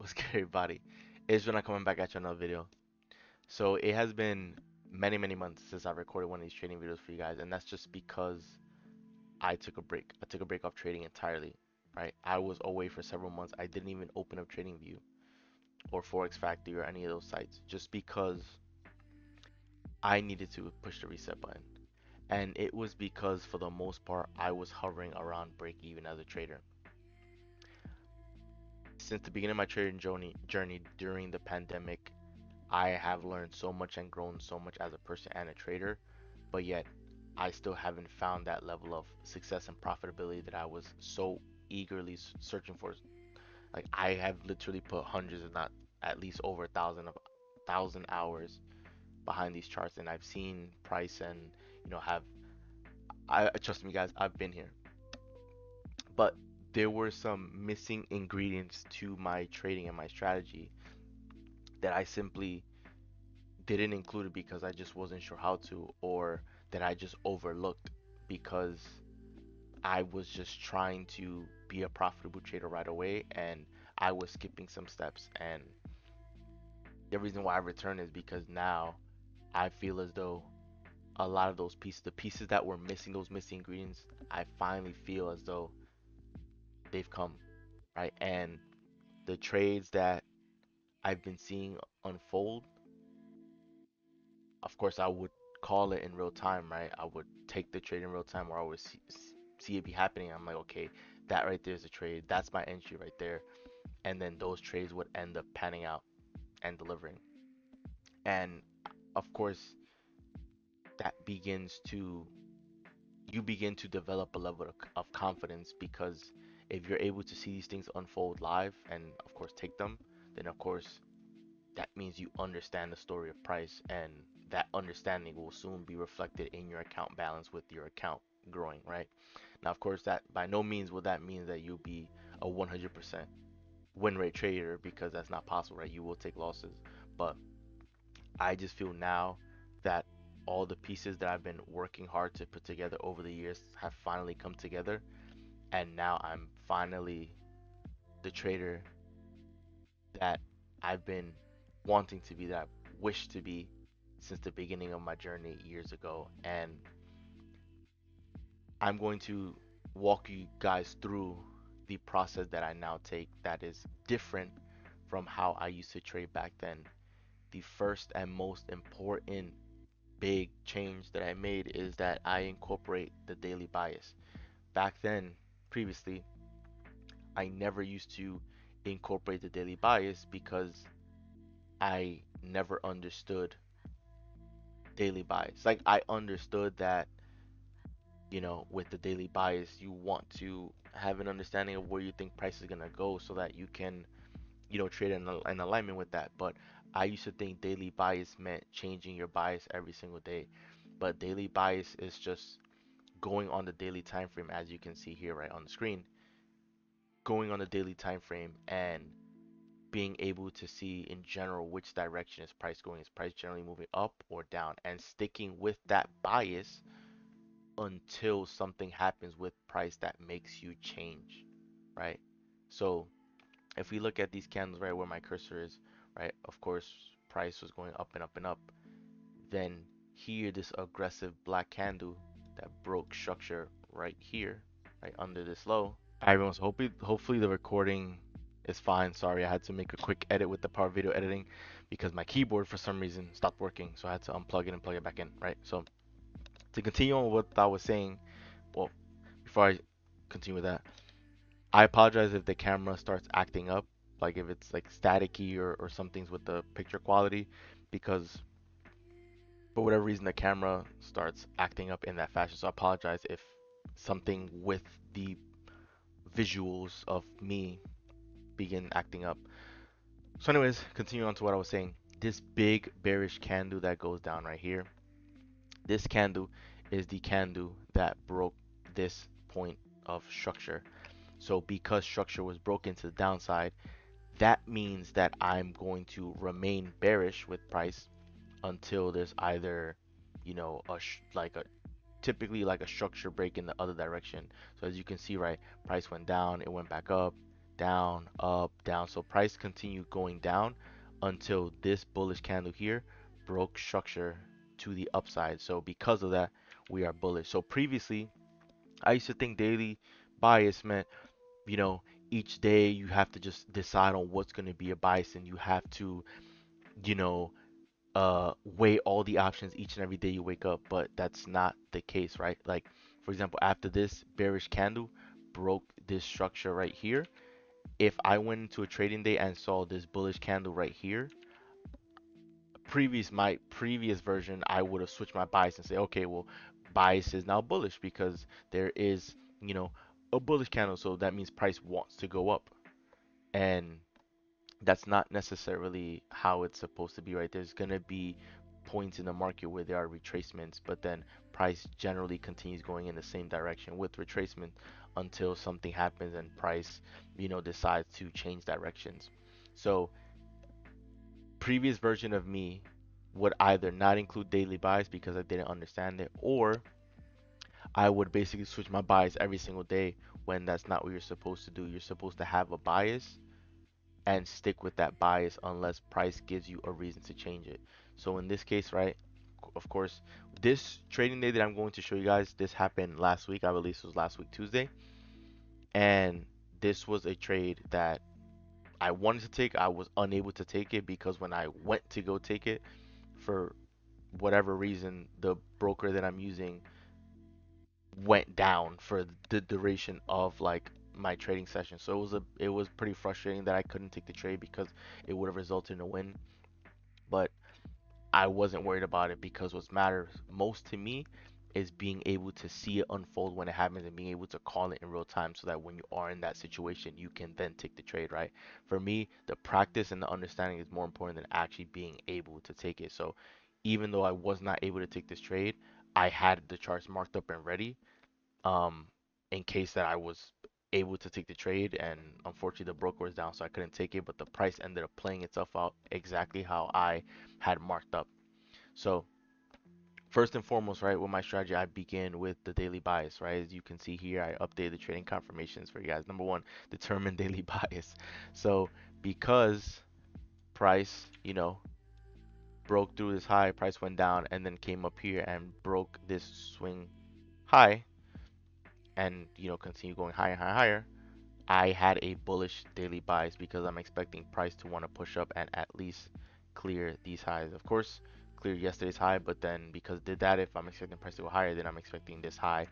What's good, everybody? It's Jonah coming back at you another video. So it has been many, many months since I recorded one of these trading videos for you guys, and that's just because I took a break. I took a break off trading entirely, right? I was away for several months. I didn't even open up TradingView or Forex Factory or any of those sites just because I needed to push the reset button. And it was because, for the most part, I was hovering around break even as a trader. Since the beginning of my trading journey during the pandemic, I have learned so much and grown so much as a person and a trader, but yet I still haven't found that level of success and profitability that I was so eagerly searching for. Like I have literally put hundreds, if not at least over a thousand hours behind these charts, and I've seen price and have I trust me, guys, I've been here, but there were some missing ingredients to my trading and my strategy that I simply didn't include it because I just wasn't sure how to, or that I just overlooked because I was just trying to be a profitable trader right away and I was skipping some steps. And the reason why I returned is because now I feel as though a lot of those pieces, the pieces that were missing, those missing ingredients, I finally feel as though they've come, right? And the trades that I've been seeing unfold, of course, I would call it in real time, right? I would take the trade in real time, or I would see it be happening. I'm like, okay, that right there is a trade. That's my entry right there. And then those trades would end up panning out and delivering. And of course, that begins to you begin to develop a level of confidence because if you're able to see these things unfold live and of course take them, then of course that means you understand the story of price, and that understanding will soon be reflected in your account balance with your account growing, right? Now, of course, that by no means will that mean that you'll be a 100% win rate trader, because that's not possible, right? You will take losses, but I just feel now that all the pieces that I've been working hard to put together over the years have finally come together, and now I'm finally the trader that I've been wanting to be, that I wish to be since the beginning of my journey years ago. And I'm going to walk you guys through the process that I now take that is different from how I used to trade back then. The first and most important big change that I made is that I incorporate the daily bias. Back then, previously, I never used to incorporate the daily bias because I never understood daily bias. Like I understood that, with the daily bias, you want to have an understanding of where you think price is gonna go so that you can, trade in alignment with that. But I used to think daily bias meant changing your bias every single day. But daily bias is just going on the daily time frame, as you can see here right on the screen, going on the daily time frame and being able to see in general which direction is price going. Is price generally moving up or down, and sticking with that bias until something happens with price that makes you change, right? So if we look at these candles right where my cursor is, right, of course price was going up and up and up. Then here, this aggressive black candle that broke structure right here, right under this low. Alright, everyone, so hopefully the recording is fine. Sorry, I had to make a quick edit with the Power Video editing because my keyboard for some reason stopped working, so I had to unplug it and plug it back in, right? So to continue on what I was saying, well, before I continue with that, I apologize if the camera starts acting up, like if it's like staticky or some things with the picture quality, because for whatever reason the camera starts acting up in that fashion. So I apologize if something with the visuals of me begin acting up. So anyways, continuing on to what I was saying, this big bearish candle that goes down right here, this candle is the candle that broke this point of structure. So because structure was broken to the downside, that means that I'm going to remain bearish with price until there's either, like a typically like a structure break in the other direction. So as you can see, right, price went down, it went back up, down, up, down. So price continued going down until this bullish candle here broke structure to the upside. So because of that, we are bullish. So previously, I used to think daily bias meant, you know, each day you have to just decide on what's going to be a bias and you have to, you know, weigh all the options each and every day you wake up, but that's not the case, right? Like, for example, after this bearish candle broke this structure right here, if I went into a trading day and saw this bullish candle right here, my previous version, I would have switched my bias and say, okay, well, bias is now bullish because there is, you know, a bullish candle, so that means price wants to go up. And that's not necessarily how it's supposed to be, right? There's gonna be points in the market where there are retracements, but then price generally continues going in the same direction with retracement until something happens and price, decides to change directions. So previous version of me would either not include daily buys because I didn't understand it, or I would basically switch my bias every single day when that's not what you're supposed to do. You're supposed to have a bias and stick with that bias unless price gives you a reason to change it. So in this case, right, of course, this trading day that I'm going to show you guys, this happened last week. I believe this was last week, Tuesday. And this was a trade that I wanted to take. I was unable to take it because when I went to go take it, for whatever reason, the broker that I'm using went down for the duration of like my trading session. So it was pretty frustrating that I couldn't take the trade because it would have resulted in a win. But I wasn't worried about it because what matters most to me is being able to see it unfold when it happens and being able to call it in real time so that when you are in that situation, you can then take the trade, right? For me, the practice and the understanding is more important than actually being able to take it. So even though I was not able to take this trade, I had the charts marked up and ready, um, in case that I was able to take the trade. And unfortunately, the broker was down, so I couldn't take it. But the price ended up playing itself out exactly how I had marked up. So first and foremost, right, with my strategy, I begin with the daily bias, right? As you can see here, I updated the trading confirmations for you guys. Number one, determine daily bias. So because price, broke through this high, price went down and then came up here and broke this swing high and, continue going higher and higher. I had a bullish daily bias because I'm expecting price to want to push up and at least clear these highs. Of course, clear yesterday's high, but then because it did that, if I'm expecting price to go higher, then I'm expecting this high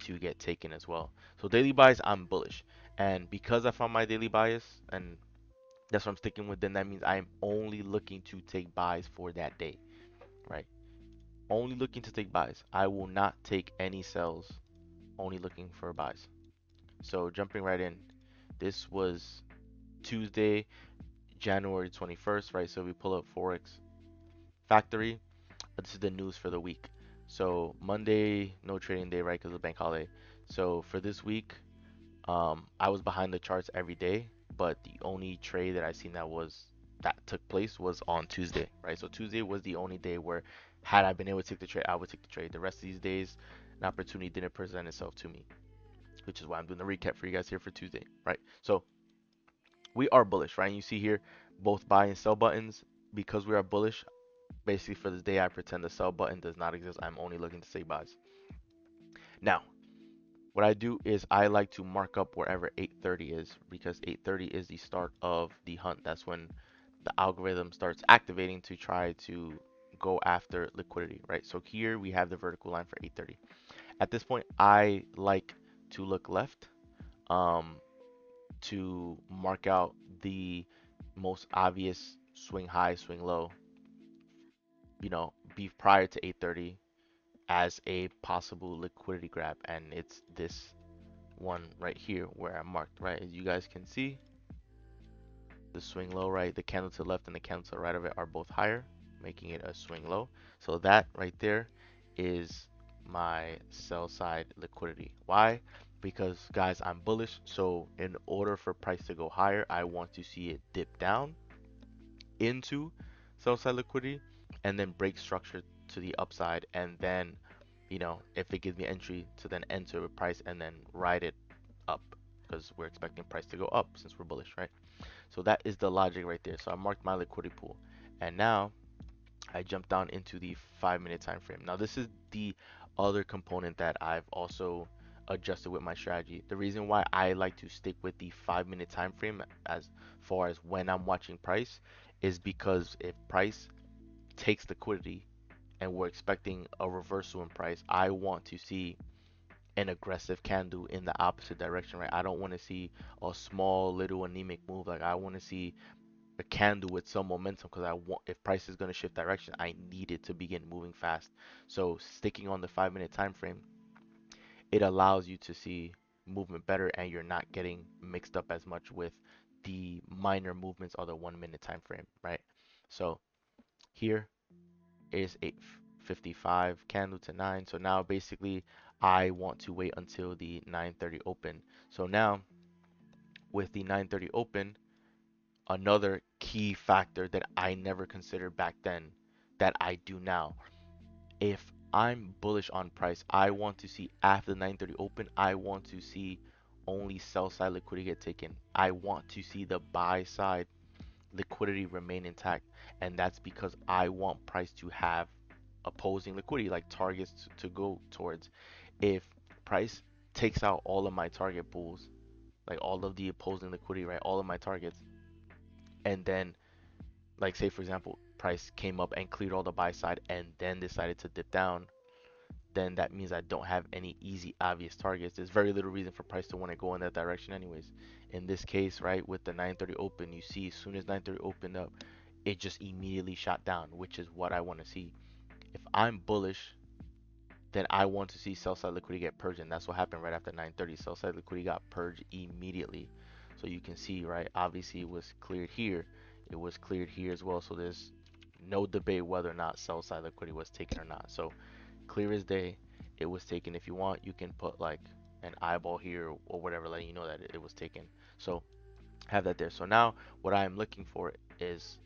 to get taken as well. So daily bias, I'm bullish. And because I found my daily bias and that's what I'm sticking with, then that means I'm only looking to take buys for that day, right? Only looking to take buys. I will not take any sells, only looking for buys. So jumping right in, this was Tuesday, January 21st, right? So we pull up Forex Factory. This is the news for the week. So Monday, no trading day, right? Because of the bank holiday. So for this week, I was behind the charts every day, but the only trade that I seen that took place was on Tuesday, right? So Tuesday was the only day where had I been able to take the trade, I would take the trade. The rest of these days, an opportunity didn't present itself to me, which is why I'm doing the recap for you guys here for Tuesday, right? So we are bullish, right? And you see here both buy and sell buttons. Because we are bullish, basically for this day, I pretend the sell button does not exist. I'm only looking to say buys. Now, what I do is I like to mark up wherever 830 is because 830 is the start of the hunt. That's when the algorithm starts activating to try to go after liquidity, right? So here we have the vertical line for 830. At this point, I like to look left, um, to mark out the most obvious swing high, swing low, be prior to 830 as a possible liquidity grab. And it's this one right here where I marked, right? As you guys can see, the swing low, right? The candle to the left and the candle to the right of it are both higher, making it a swing low. So that right there is my sell side liquidity. Why? Because guys, I'm bullish. So in order for price to go higher, I want to see it dip down into sell side liquidity and then break structure to the upside, and then if it gives me entry to then enter a price and then ride it up. because we're expecting price to go up since we're bullish, right? So that is the logic right there. So I marked my liquidity pool, and now I jump down into the 5 minute time frame. Now this is the other component that I've also adjusted with my strategy. The reason why I like to stick with the 5 minute time frame as far as when I'm watching price is because if price takes liquidity and we're expecting a reversal in price, I want to see an aggressive candle in the opposite direction, right? I don't want to see a small little anemic move. Like I want to see a candle with some momentum because I want, if price is going to shift direction, I need it to begin moving fast. So sticking on the 5 minute time frame, it allows you to see movement better and you're not getting mixed up as much with the minor movements of the 1 minute time frame, right? So here is 8:55 candle to 9. So now basically I want to wait until the 9:30 open. So now with the 9:30 open, another key factor that I never considered back then that I do now. If I'm bullish on price, I want to see after the 9:30 open, I want to see only sell side liquidity get taken. I want to see the buy side liquidity remain intact, and that's because I want price to have opposing liquidity, like targets to go towards. If price takes out all of my target pools, like all of the opposing liquidity, right, all of my targets, and then like say for example price came up and cleared all the buy side and then decided to dip down, then that means I don't have any easy obvious targets. There's very little reason for price to want to go in that direction anyways. In this case, right, with the 9:30 open, you see as soon as 9:30 opened up, it just immediately shot down, which is what I want to see. If I'm bullish, then I want to see sell side liquidity get purged, and that's what happened right after 9:30. Sell side liquidity got purged immediately. So you can see, right, obviously it was cleared here. It was cleared here as well. So there's no debate whether or not sell side liquidity was taken or not. So clear as day, it was taken. If you want, you can put like an eyeball here or whatever, letting you know that it was taken. So have that there. So now what I am looking for is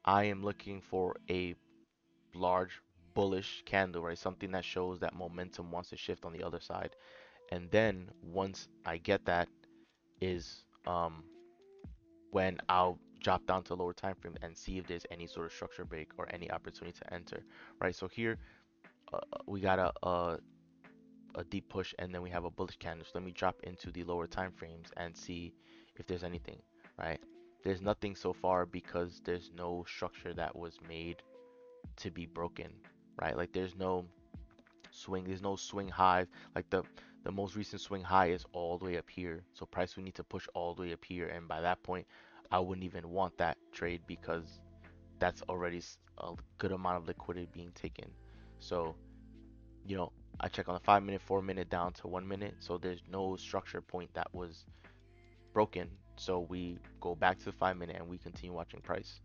I am looking for a large bullish candle, right? Something that shows that momentum wants to shift on the other side. And then once I get that is when I'll drop down to lower time frame and see if there's any sort of structure break or any opportunity to enter, right? So here we got a deep push and then we have a bullish candle. So let me drop into the lower time frames and see if there's anything, right? There's nothing so far because there's no structure that was made to be broken, right? Like there's no swing high. Like the most recent swing high is all the way up here. So price would need to push all the way up here, and by that point, I wouldn't even want that trade because that's already a good amount of liquidity being taken. So you know, I check on the 5 minute, 4 minute down to 1 minute. So there's no structure point that was broken. So we go back to the 5 minute and we continue watching price.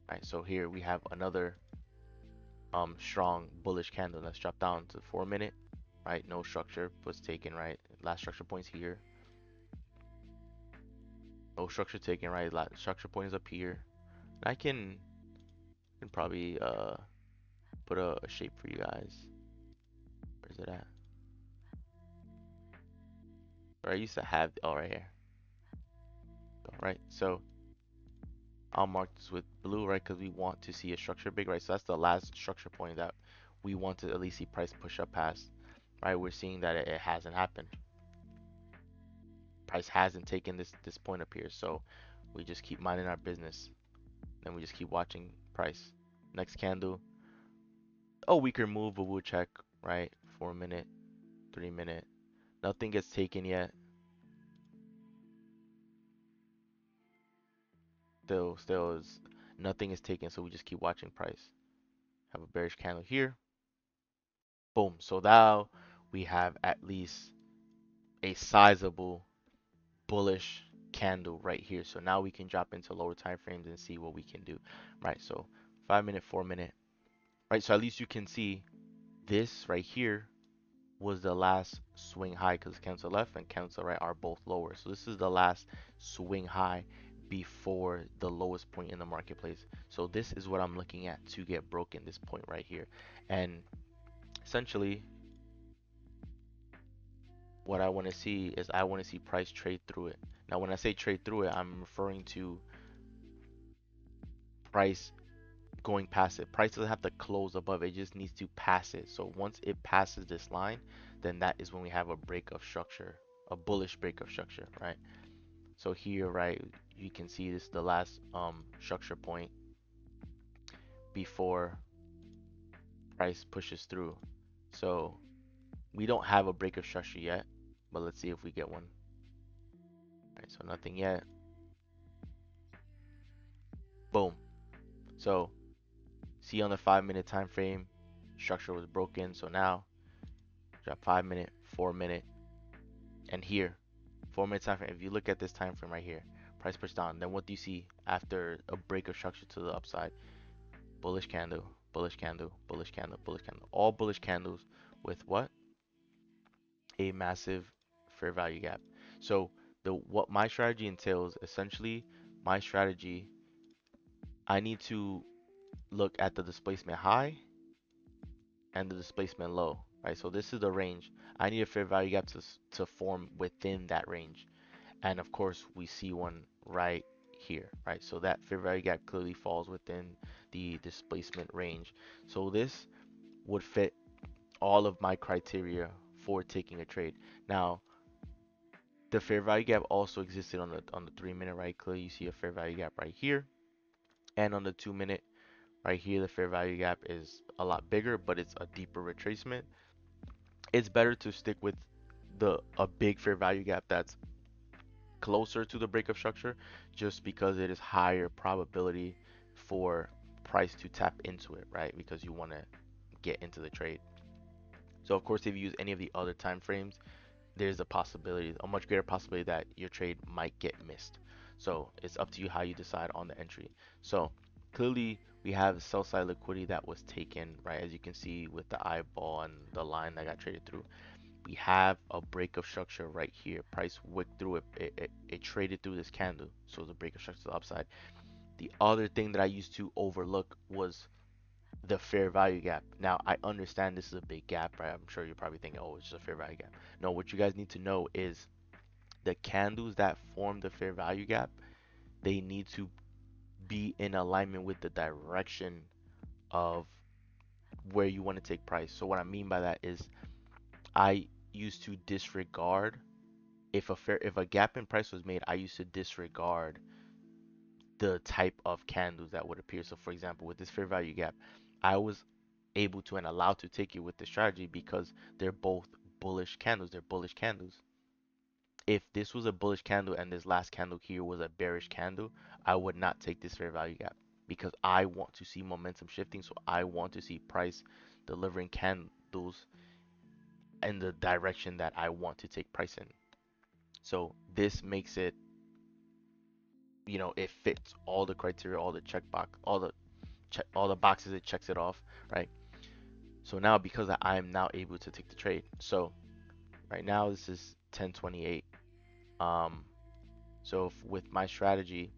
All right, so here we have another strong bullish candle. Let's drop down to 4 minute. Right, no structure was taken. Right, last structure points here. No structure taken. Right, last structure point is up here. And I can probably put a shape for you guys. Where's it at? Or I used to have, oh, right here. All right, so I'll mark this with blue, right, because we want to see a structure big, right? So that's the last structure point that we want to at least see price push up past, right? We're seeing that it hasn't happened. Price hasn't taken this point up here, so we just keep minding our business. Then we just keep watching price. Next candle, a weaker move, but we'll check, right? 4 minute, 3 minute. Nothing gets taken yet. Still is nothing is taken, so we just keep watching price. Have a bearish candle here. Boom. So now we have at least a sizable bullish candle right here. So now we can drop into lower time frames and see what we can do. Right. So 5 minute, 4 minute. Right. So at least you can see this right here was the last swing high because cancel left and cancel right are both lower. So this is the last swing high before the lowest point in the marketplace. So this is what I'm looking at to get broken, this point right here. And essentially what I want to see is I want to see price trade through it. Now, when I say trade through it, I'm referring to price going past it. Price doesn't have to close above it, it just needs to pass it. So once it passes this line, then that is when we have a break of structure, a bullish break of structure, right? So here, right, you can see this is the last structure point before price pushes through. So we don't have a break of structure yet, but let's see if we get one. All right, so nothing yet. Boom. So see on the 5 minute time frame, structure was broken. So now drop 5 minute, 4 minute, and here 4 minute time frame. If you look at this time frame right here, price push down. Then what do you see after a break of structure to the upside? Bullish candle, bullish candle, bullish candle, bullish candle. All bullish candles with what? A massive fair value gap. So the what my strategy entails, essentially, my strategy, I need to look at the displacement high and the displacement low, right? So this is the range. I need a fair value gap to form within that range. And of course, we see one right here, right? So that fair value gap clearly falls within the displacement range. So this would fit all of my criteria for taking a trade. Now, the fair value gap also existed on the 3 minute, right? Clearly, you see a fair value gap right here, and on the 2 minute right here, the fair value gap is a lot bigger, but it's a deeper retracement. It's better to stick with the a big fair value gap that's closer to the breakup structure, just because it is higher probability for price to tap into it, right? Because you want to get into the trade. So of course, if you use any of the other time frames, there's a possibility, a much greater possibility that your trade might get missed. So it's up to you how you decide on the entry. So clearly we have sell side liquidity that was taken, right? As you can see with the eyeball and the line that got traded through. We have a break of structure right here. Price wicked through it. It traded through this candle. So the break of structure to the upside. The other thing that I used to overlook was the fair value gap. Now I understand this is a big gap, right? I'm sure you're probably thinking, oh, it's just a fair value gap. No, what you guys need to know is the candles that form the fair value gap, they need to be in alignment with the direction of where you want to take price. So what I mean by that is I used to disregard if a gap in price was made, I used to disregard the type of candles that would appear. So for example, with this fair value gap, I was able to and allowed to take it with the strategy because they're both bullish candles. They're bullish candles. If this was a bullish candle and this last candle here was a bearish candle, I would not take this fair value gap because I want to see momentum shifting. So I want to see price delivering candles in the direction that I want to take price in. So this makes it, it fits all the criteria, all the check box, all the boxes, it checks it off, right? So now because I am now able to take the trade. So right now this is 10:28. Um, so with my strategy,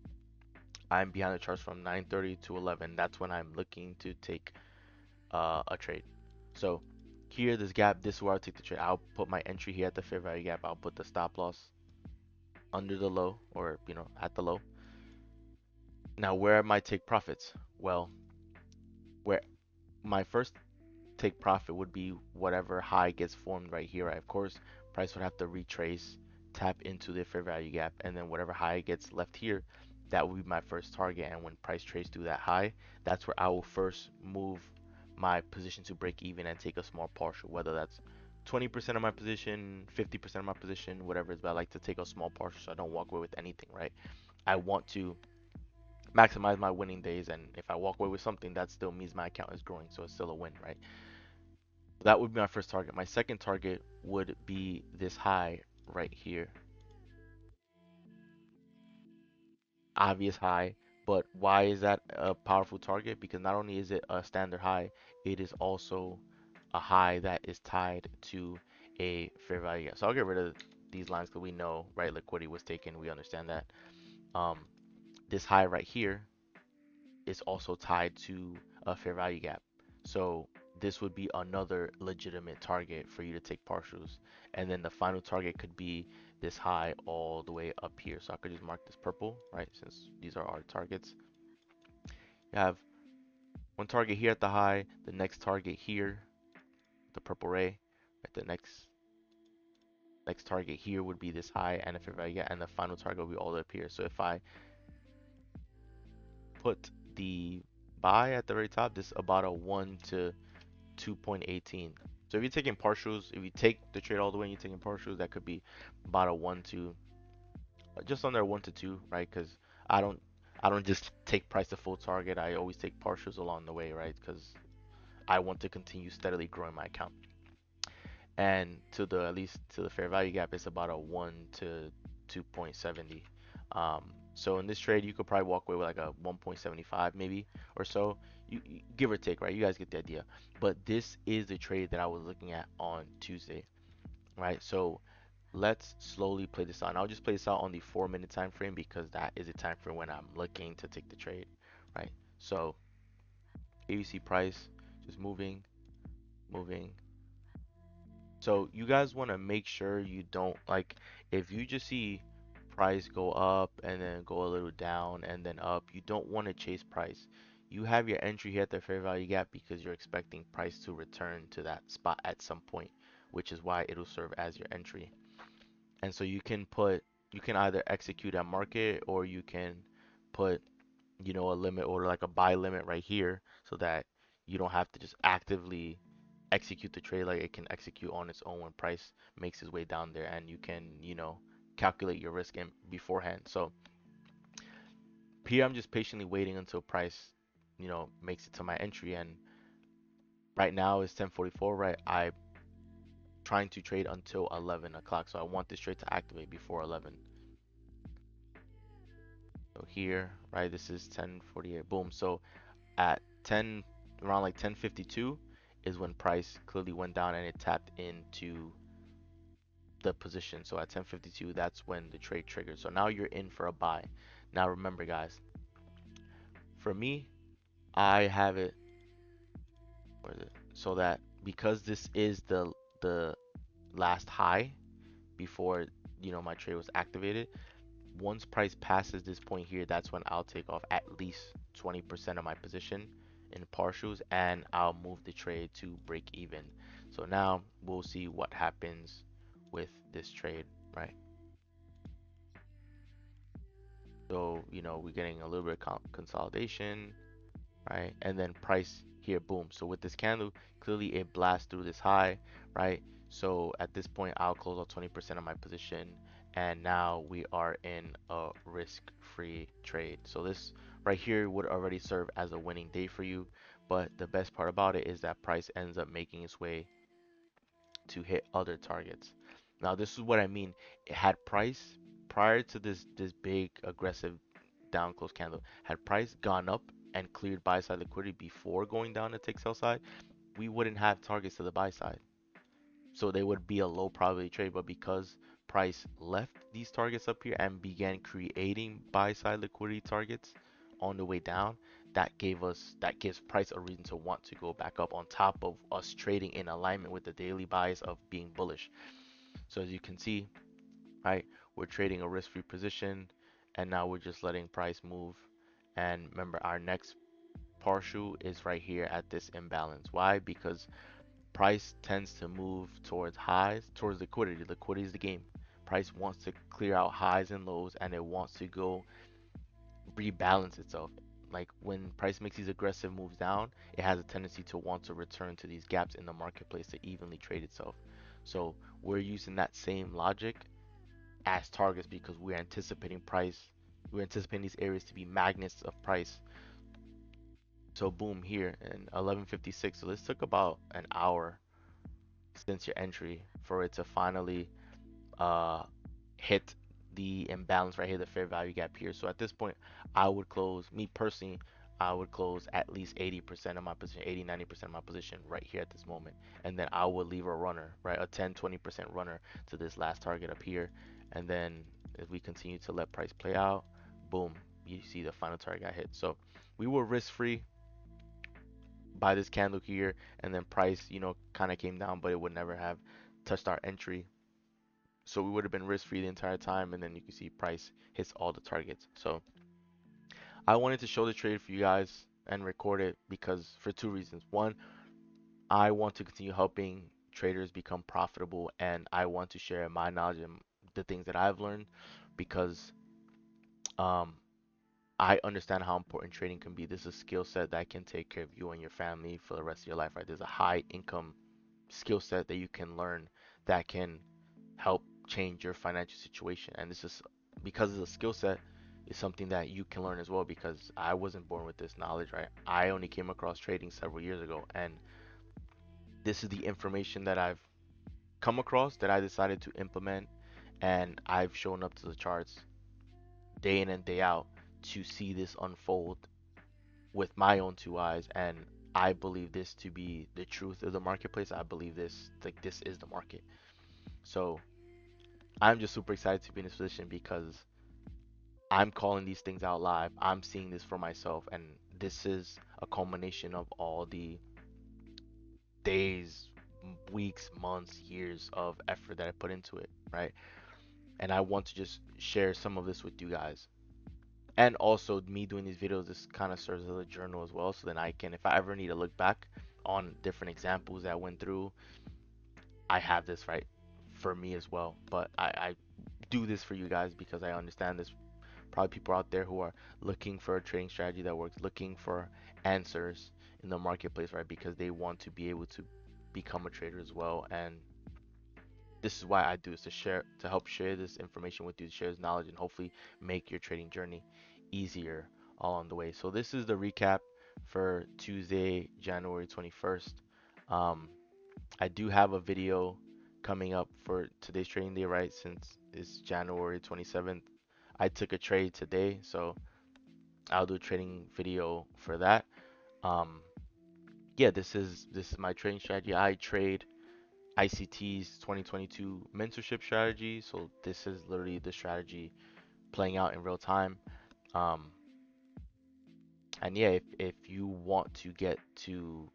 I'm behind the charts from 9:30 to 11. That's when I'm looking to take a trade. So here, this gap, this is where I'll take the trade. I'll put my entry here at the fair value gap. I'll put the stop loss under the low, or at the low. Now where I might take profits? Well, where my first take profit would be whatever high gets formed right here, right? Of course, price would have to retrace, tap into the fair value gap, and then whatever high gets left here, that would be my first target. And when price trades through that high, that's where I will first move my position to break even and take a small partial, whether that's 20% of my position, 50% of my position, whatever it is. But I like to take a small partial so I don't walk away with anything, right? I want to maximize my winning days, and if I walk away with something, that still means my account is growing, so it's still a win, right? That would be my first target. My second target would be this high right here. Obvious high, but why is that a powerful target? Because not only is it a standard high, it is also a high that is tied to a fair value gap. So I'll get rid of these lines because we know, right, liquidity was taken. We understand that. Um, this high right here is also tied to a fair value gap. So this would be another legitimate target for you to take partials. And then the final target could be this high all the way up here. So I could just mark this purple, right? Since these are our targets. You have one target here at the high, the next target here, the purple ray, right? The next target here would be this high, and if I get, and the final target will be all the way up here. So if I put the buy at the very top, this is about a 1 to 2.18. So if you're taking partials, if you take the trade all the way and you're taking partials, that could be about a 1 to just under 1 to 2, right? Because I don't I don't just take price to full target. I always take partials along the way, right? Because I want to continue steadily growing my account. And to the at least to the fair value gap, it's about a 1 to 2.70. So in this trade, you could probably walk away with like a 1.75 maybe or so, give or take, right? You guys get the idea. But this is the trade that I was looking at on Tuesday, right? So let's slowly play this out. And I'll just play this out on the 4 minute time frame because that is a time frame when I'm looking to take the trade, right? So ABC price just moving, moving, so you guys want to make sure you don't like if you just see price go up and then go a little down and then up, you don't want to chase price. You have your entry here at the fair value gap because you're expecting price to return to that spot at some point, which is why it'll serve as your entry. And so you can either execute at market or you can put a limit or like a buy limit right here so that you don't have to just actively execute the trade. Like it can execute on its own when price makes its way down there, and you can calculate your risk in beforehand. So here I'm just patiently waiting until price makes it to my entry, and right now it's 10:44, right? I'm trying to trade until 11 o'clock, so I want this trade to activate before 11. So here, right, this is 10:48, boom. So at 10, around like 10:52 is when price clearly went down and it tapped into the position. So at 10:52, that's when the trade triggered. So now you're in for a buy. Now remember, guys, for me, I have it, where is it? So that because this is the last high before my trade was activated, once price passes this point here, that's when I'll take off at least 20% of my position in partials and I'll move the trade to break even. So now we'll see what happens with this trade, right? So, we're getting a little bit of consolidation, right? And then price here, boom. So with this candle, clearly it blasts through this high, right? So at this point, I'll close out 20% of my position. And now we are in a risk-free trade. So this right here would already serve as a winning day for you. But the best part about it is that price ends up making its way to hit other targets. Now this is what I mean. It had price prior to this big aggressive down close candle. Had price gone up and cleared buy side liquidity before going down to take sell side, we wouldn't have targets to the buy side. So they would be a low probability trade, but because price left these targets up here and began creating buy side liquidity targets on the way down, that gives price a reason to want to go back up on top of us trading in alignment with the daily bias of being bullish. So as you can see, right, we're trading a risk-free position and now we're just letting price move. And remember, our next partial is right here at this imbalance. Why? Because price tends to move towards highs, towards liquidity. Liquidity is the game. Price wants to clear out highs and lows and it wants to go rebalance itself. Like when price makes these aggressive moves down, it has a tendency to want to return to these gaps in the marketplace to evenly trade itself. So we're using that same logic as targets because we're anticipating these areas to be magnets of price. So boom here in 11:56. So this took about an hour since your entry for it to finally uh, hit the imbalance right here, the fair value gap here. So at this point, I would close, me personally, I would close at least 80% of my position, 80, 90% of my position right here at this moment. And then I would leave a runner, right? A 10, 20% runner to this last target up here. And then if we continue to let price play out, boom, you see the final target got hit. So we were risk free. buy this candle here, and then price, kind of came down, but it would never have touched our entry. So we would have been risk free the entire time, and then you can see price hits all the targets. So I wanted to show the trade for you guys and record it because for two reasons. One, I want to continue helping traders become profitable, and I want to share my knowledge and the things that I've learned because um, I understand how important trading can be. This is a skill set that can take care of you and your family for the rest of your life, right? There's a high income skill set that you can learn that can help change your financial situation. And this is because it's a skill set is something that you can learn as well because I wasn't born with this knowledge, right? I only came across trading several years ago, and this is the information that I've come across that I decided to implement, and I've shown up to the charts day in and day out to see this unfold with my own two eyes. And I believe this to be the truth of the marketplace. I believe this, like, this is the market. So I'm just super excited to be in this position because I'm calling these things out live. I'm seeing this for myself, and this is a culmination of all the days, weeks, months, years of effort that I put into it, right? And I want to just share some of this with you guys. And also, me doing these videos, this kind of serves as a journal as well. So then I can, if I ever need to look back on different examples that I went through, I have this right for me as well. But I do this for you guys because I understand there's probably people out there who are looking for a trading strategy that works, looking for answers in the marketplace, right? Because they want to be able to become a trader as well. And this is why I do is to share, to help share this information with you, to share this knowledge, and hopefully make your trading journey easier along the way. So this is the recap for Tuesday, January 21st. Um, I do have a video coming up for today's trading day, right? Since it's January 27th. I took a trade today, so I'll do a trading video for that. Um, yeah, this is my trading strategy. I trade ICT's 2022 mentorship strategy. So this is literally the strategy playing out in real time. Um, and yeah, if you want to get to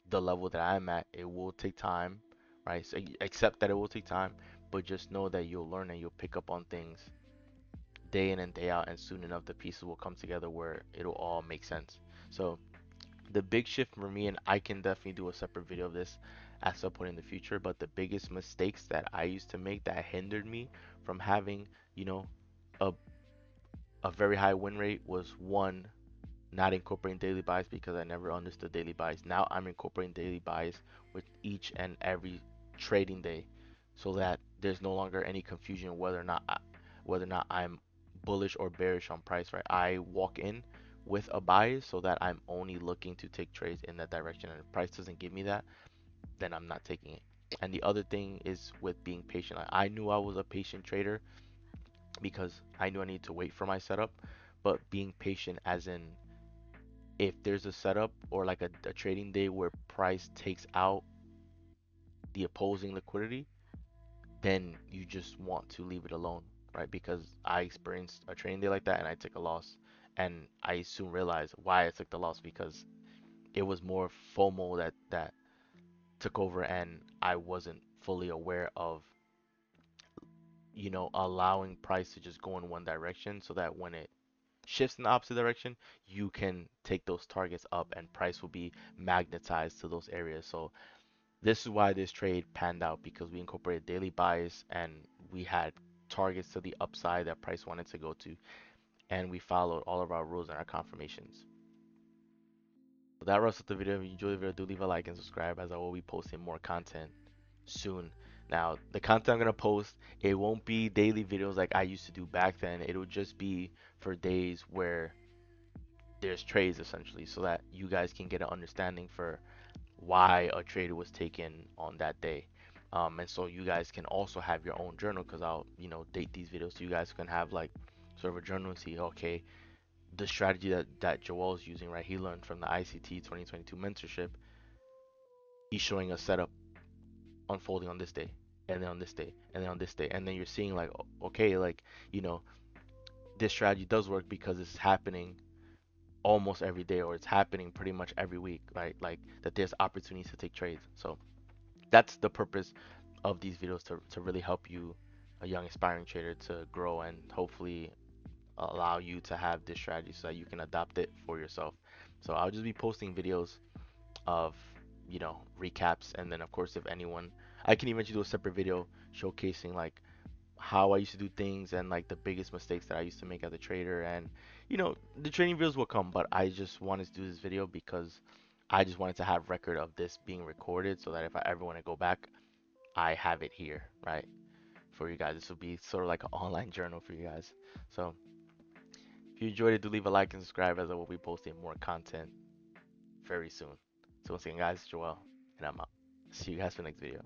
the level that I'm at, it will take time, right? So accept that it will take time, but just know that you'll learn and you'll pick up on things day in and day out, and soon enough the pieces will come together where it'll all make sense. So the big shift for me, and I can definitely do a separate video of this at some point in the future, but the biggest mistakes that I used to make that hindered me from having, you know, a, a very high win rate was one, not incorporating daily buys because I never understood daily buys. Now I'm incorporating daily buys with each and every trading day so that there's no longer any confusion whether or not I'm bullish or bearish on price, right? I walk in with a bias so that I'm only looking to take trades in that direction, and if price doesn't give me that, then I'm not taking it. And the other thing is with being patient. Like, I knew I was a patient trader because I knew I need to wait for my setup, but being patient as in if there's a setup or like a trading day where price takes out the opposing liquidity, then you just want to leave it alone, right? Because I experienced a trading day like that and I took a loss. And I soon realized why I took the loss because it was more FOMO that took over, and I wasn't fully aware of, allowing price to just go in one direction so that when it shifts in the opposite direction, you can take those targets up and price will be magnetized to those areas. So this is why this trade panned out because we incorporated daily bias and we had targets to the upside that price wanted to go to, and we followed all of our rules and our confirmations. So that wraps up the video. If you enjoyed the video, do leave a like and subscribe as I will be posting more content soon. Now, the content I'm gonna post, it won't be daily videos like I used to do back then. It'll just be for days where there's trades essentially, so that you guys can get an understanding for why a trade was taken on that day. And so you guys can also have your own journal because I'll, date these videos so you guys can have like sort of a journal and see, okay, the strategy that Joel's using, right? He learned from the ICT 2022 mentorship. He's showing a setup unfolding on this day, and then on this day, and then on this day, and then you're seeing like, okay, like, you know, this strategy does work because it's happening almost every day, or it's happening pretty much every week, right? Like that there's opportunities to take trades. So that's the purpose of these videos, to really help you, a young aspiring trader, to grow and hopefully allow you to have this strategy so that you can adopt it for yourself. So I'll just be posting videos of, recaps, and then of course if anyone, I can eventually do a separate video showcasing like how I used to do things and like the biggest mistakes that I used to make as a trader. And the training videos will come, but I just wanted to do this video because I just wanted to have record of this being recorded so that if I ever want to go back, I have it here, right? For you guys. This will be sort of like an online journal for you guys. So if you enjoyed it, do leave a like and subscribe, as I will be posting more content very soon. So once again, guys, Joel, and I'm out. See you guys for the next video.